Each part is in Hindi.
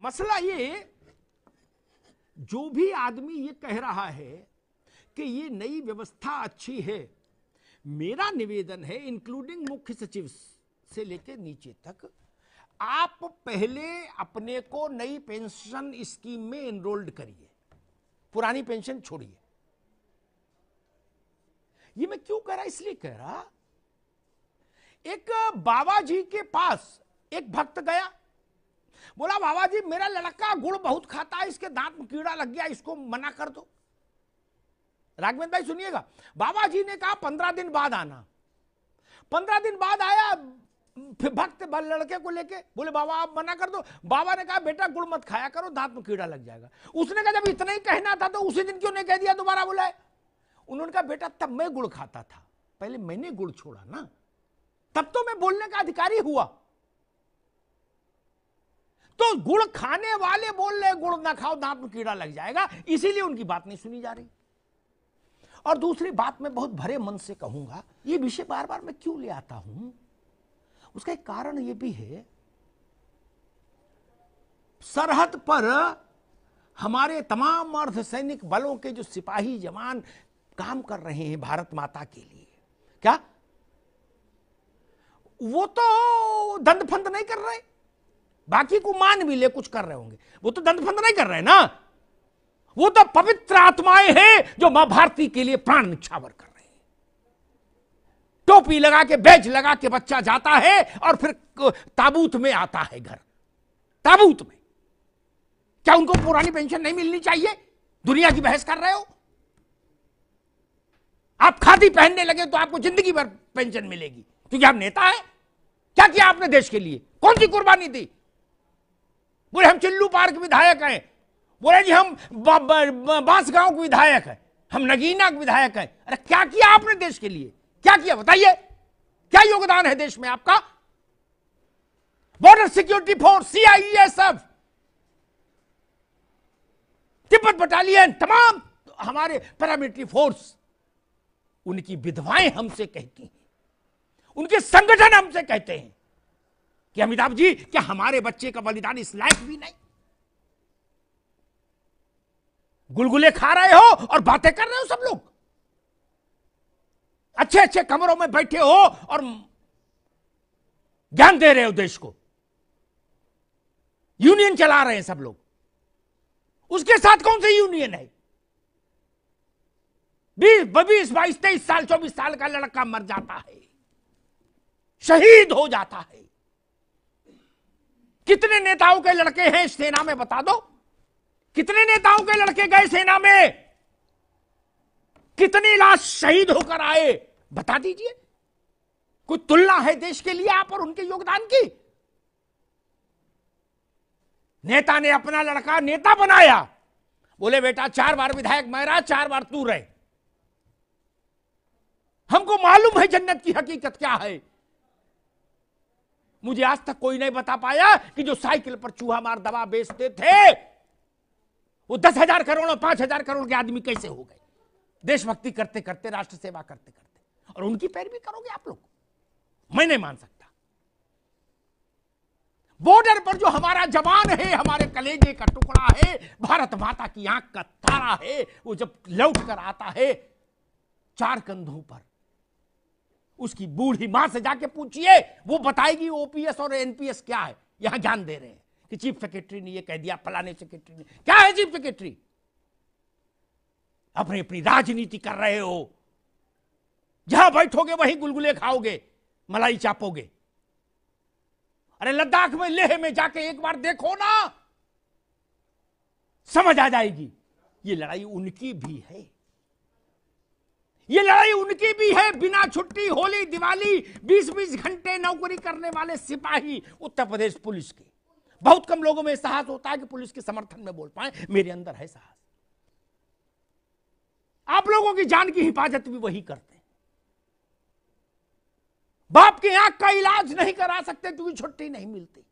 मसला ये, जो भी आदमी ये कह रहा है कि ये नई व्यवस्था अच्छी है, मेरा निवेदन है इंक्लूडिंग मुख्य सचिव से लेकर नीचे तक, आप पहले अपने को नई पेंशन स्कीम में एनरोल्ड करिए, पुरानी पेंशन छोड़िए। ये मैं क्यों कह रहा, इसलिए कह रहा, एक बाबा जी के पास एक भक्त गया, बोला बाबा जी मेरा लड़का गुड़ बहुत खाता है, इसके दांत में कीड़ा लग गया, इसको मना कर दो। राघवेंद्र भाई सुनिएगा, बाबा जी ने कहा 15 दिन बाद आना। 15 दिन बाद आया, फिर भक्त लड़के को लेके, बोले बाबा आप मना कर दो। बाबा ने कहा बेटा गुड़ मत खाया करो, दांत में कीड़ा लग जाएगा। उसने कहा जब इतना ही कहना था तो उसी दिन क्यों नहीं कह दिया दोबारा बुलाए। उन्होंने कहा बेटा तब मैं गुड़ खाता था, पहले मैंने गुड़ छोड़ा ना, तब तो मैं बोलने का अधिकारी हुआ। तो गुड़ खाने वाले बोल रहे गुड़ ना खाओ दांत में कीड़ा लग जाएगा, इसीलिए उनकी बात नहीं सुनी जा रही। और दूसरी बात मैं बहुत भरे मन से कहूंगा, ये विषय बार बार मैं क्यों ले आता हूं, उसका एक कारण यह भी है, सरहद पर हमारे तमाम अर्धसैनिक बलों के जो सिपाही जवान काम कर रहे हैं भारत माता के लिए, क्या वो तो दंड फंद नहीं कर रहे? बाकी को मान भी ले कुछ कर रहे होंगे, वो तो दंड फंद नहीं कर रहे ना, वो तो पवित्र आत्माएं हैं जो मां भारती के लिए प्राण निछावर कर रहे हैं। टोपी लगा के, बैज लगा के बच्चा जाता है और फिर ताबूत में आता है घर, ताबूत में। क्या उनको पुरानी पेंशन नहीं मिलनी चाहिए? दुनिया की बहस कर रहे हो आप। खादी पहनने लगे तो आपको जिंदगी भर पेंशन मिलेगी क्योंकि आप नेता है। क्या किया आपने देश के लिए, कौन सी कुर्बानी दी? बोले हम चिल्लू पार्क विधायक हैं, बोले जी हम बांसगांव के विधायक हैं, हम नगीना के विधायक हैं। अरे क्या किया आपने देश के लिए, क्या किया बताइए, क्या योगदान है देश में आपका? Border security force, CISF, Tibet battalion, तमाम हमारे पैरामिलिट्री फोर्स, उनकी विधवाएं हमसे कहती हैं, उनके संगठन हमसे कहते हैं कि अमिताभ जी क्या हमारे बच्चे का बलिदान इस लायक भी नहीं? गुलगुले खा रहे हो और बातें कर रहे हो सब लोग, अच्छे अच्छे कमरों में बैठे हो और ज्ञान दे रहे हो देश को, यूनियन चला रहे हैं सब लोग। उसके साथ कौन सी यूनियन है? 20, 22, 23 साल, 24 साल का लड़का मर जाता है, शहीद हो जाता है। कितने नेताओं के लड़के हैं सेना में बता दो, कितने नेताओं के लड़के गए सेना में, कितनी लाश शहीद होकर आए बता दीजिए। कोई तुलना है देश के लिए आप और उनके योगदान की? नेता ने अपना लड़का नेता बनाया, बोले बेटा 4 बार विधायक मैं रहा, 4 बार तू रहे। हमको मालूम है जन्नत की हकीकत क्या है। मुझे आज तक कोई नहीं बता पाया कि जो साइकिल पर चूहा मार दवा बेचते थे वो 10,000 करोड़, 5,000 करोड़ के आदमी कैसे हो गए, देशभक्ति करते करते, राष्ट्र सेवा करते करते। और उनकी पैरवी करोगे आप लोग? मैं नहीं मान सकता। बॉर्डर पर जो हमारा जवान है, हमारे कलेजे का टुकड़ा है, भारत माता की आंख का तारा है, वो जब लौट कर आता है 4 कंधों पर, उसकी बूढ़ी मां से जाके पूछिए, वो बताएगी ओपीएस और एनपीएस क्या है। यहां ज्ञान दे रहे हैं कि चीफ सेक्रेटरी ने ये कह दिया, फलाने सेक्रेटरी ने। क्या है चीफ सेक्रेटरी? अपनी अपनी राजनीति कर रहे हो, जहां बैठोगे वहीं गुलगुले खाओगे, मलाई चापोगे। अरे लद्दाख में, लेह में जाके एक बार देखो ना, समझ आ जाएगी। ये लड़ाई उनकी भी है, ये लड़ाई उनकी भी है। बिना छुट्टी, होली दिवाली 20-20 घंटे नौकरी करने वाले सिपाही उत्तर प्रदेश पुलिस के। बहुत कम लोगों में साहस होता है कि पुलिस के समर्थन में बोल पाए, मेरे अंदर है साहस। आप लोगों की जान की हिफाजत भी वही करते हैं। बाप की आंख का इलाज नहीं करा सकते क्योंकि छुट्टी नहीं मिलती।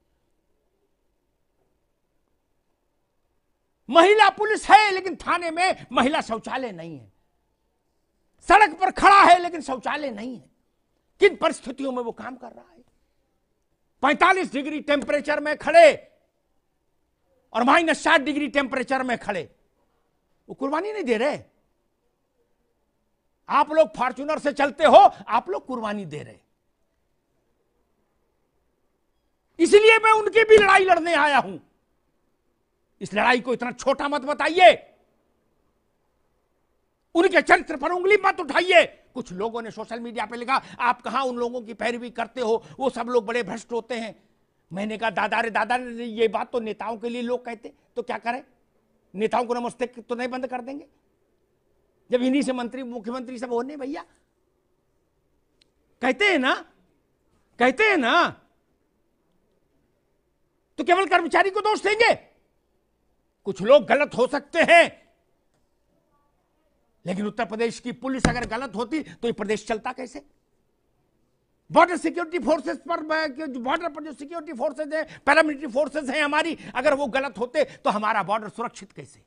महिला पुलिस है लेकिन थाने में महिला शौचालय नहीं है, सड़क पर खड़ा है लेकिन शौचालय नहीं है। किन परिस्थितियों में वो काम कर रहा है? 45 डिग्री टेम्परेचर में खड़े और -60 डिग्री टेम्परेचर में खड़े, वो कुर्बानी नहीं दे रहे। आप लोग फॉर्च्यूनर से चलते हो, आप लोग कुर्बानी दे रहे। इसलिए मैं उनकी भी लड़ाई लड़ने आया हूं। इस लड़ाई को इतना छोटा मत बताइए, उनके चरित्र पर उंगली मत उठाइए। कुछ लोगों ने सोशल मीडिया पे लिखा, आप कहां उन लोगों की पैरवी करते हो, वो सब लोग बड़े भ्रष्ट होते हैं। मैंने कहा दादा रे दादा, ये बात तो नेताओं के लिए लोग कहते, तो क्या करें? नेताओं को नमस्ते तो नहीं बंद कर देंगे जब इन्हीं से मंत्री मुख्यमंत्री सब होने? भैया कहते हैं ना, कहते हैं ना, तो केवल कर्मचारी को दोष देंगे? कुछ लोग गलत हो सकते हैं, लेकिन उत्तर प्रदेश की पुलिस अगर गलत होती तो ये प्रदेश चलता कैसे? बॉर्डर सिक्योरिटी फोर्सेस पर, बॉर्डर पर जो सिक्योरिटी फोर्सेस हैं, पैरामिलिट्री फोर्सेस हैं हमारी, अगर वो गलत होते तो हमारा बॉर्डर सुरक्षित कैसे?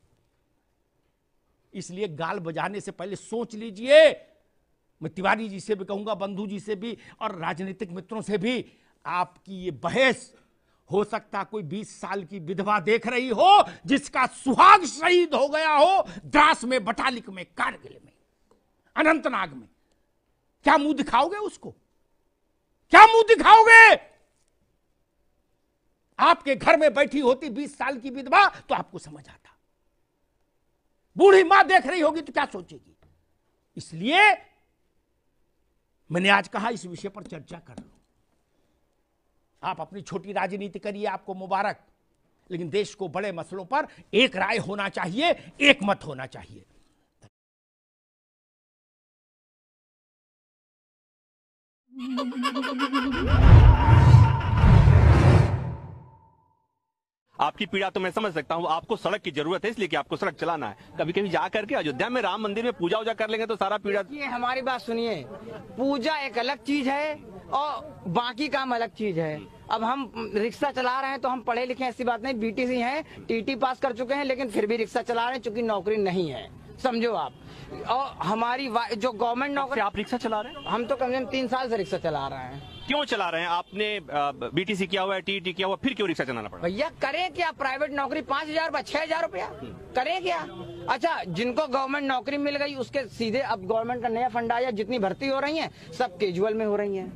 इसलिए गाल बजाने से पहले सोच लीजिए। मैं तिवारी जी से भी कहूंगा, बंधु जी से भी और राजनीतिक मित्रों से भी, आपकी ये बहस, हो सकता कोई 20 साल की विधवा देख रही हो जिसका सुहाग शहीद हो गया हो द्रास में, बटालिक में, कारगिल में, अनंतनाग में। क्या मुंह दिखाओगे उसको? क्या मुंह दिखाओगे? आपके घर में बैठी होती 20 साल की विधवा तो आपको समझ आता। बूढ़ी मां देख रही होगी तो क्या सोचेगी? इसलिए मैंने आज कहा इस विषय पर चर्चा कर लो। आप अपनी छोटी राजनीति करिए, आपको मुबारक, लेकिन देश को बड़े मसलों पर एक राय होना चाहिए, एक मत होना चाहिए। आपकी पीड़ा तो मैं समझ सकता हूँ, आपको सड़क की जरूरत है इसलिए कि आपको सड़क चलाना है। कभी कभी जा करके अयोध्या में राम मंदिर में पूजा वूजा कर लेंगे तो सारा पीड़ा। ये हमारी बात सुनिए, पूजा एक अलग चीज है और बाकी काम अलग चीज है। अब हम रिक्शा चला रहे हैं तो हम पढ़े लिखे, ऐसी बात नहीं, बीटीसी हैं, टीटी पास कर चुके हैं, लेकिन फिर भी रिक्शा चला रहे हैं चूंकि नौकरी नहीं है, समझो आप। और हमारी जो गवर्नमेंट नौकरी, आप रिक्शा चला रहे हैं? हम तो कम से कम 3 साल से रिक्शा चला रहे हैं। क्यों चला रहे हैं? आपने बीटीसी किया हुआ है, टीटी किया हुआ, फिर क्यों रिक्शा चलाना पड़ा? भैया करें क्या? प्राइवेट नौकरी 5,000 6,000 रुपया करें क्या? अच्छा, जिनको गवर्नमेंट नौकरी मिल गई उसके सीधे अब गवर्नमेंट का नया फंड आया, जितनी भर्ती हो रही है सब कैजुअल में हो रही है।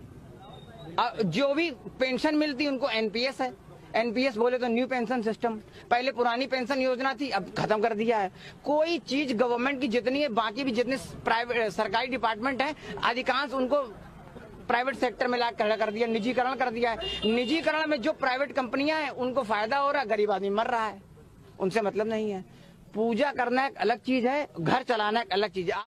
जो भी पेंशन मिलती उनको एनपीएस है। एनपीएस बोले तो न्यू पेंशन सिस्टम, पहले पुरानी पेंशन योजना थी, अब खत्म कर दिया है। कोई चीज गवर्नमेंट की जितनी है, बाकी भी जितने प्राइवेट सरकारी डिपार्टमेंट है, अधिकांश उनको प्राइवेट सेक्टर में ला खड़ा कर दिया, निजीकरण कर दिया है। निजीकरण में जो प्राइवेट कंपनियां हैं उनको फायदा हो रहा है, गरीब आदमी मर रहा है, उनसे मतलब नहीं है। पूजा करना एक अलग चीज है, घर चलाना एक अलग चीज है।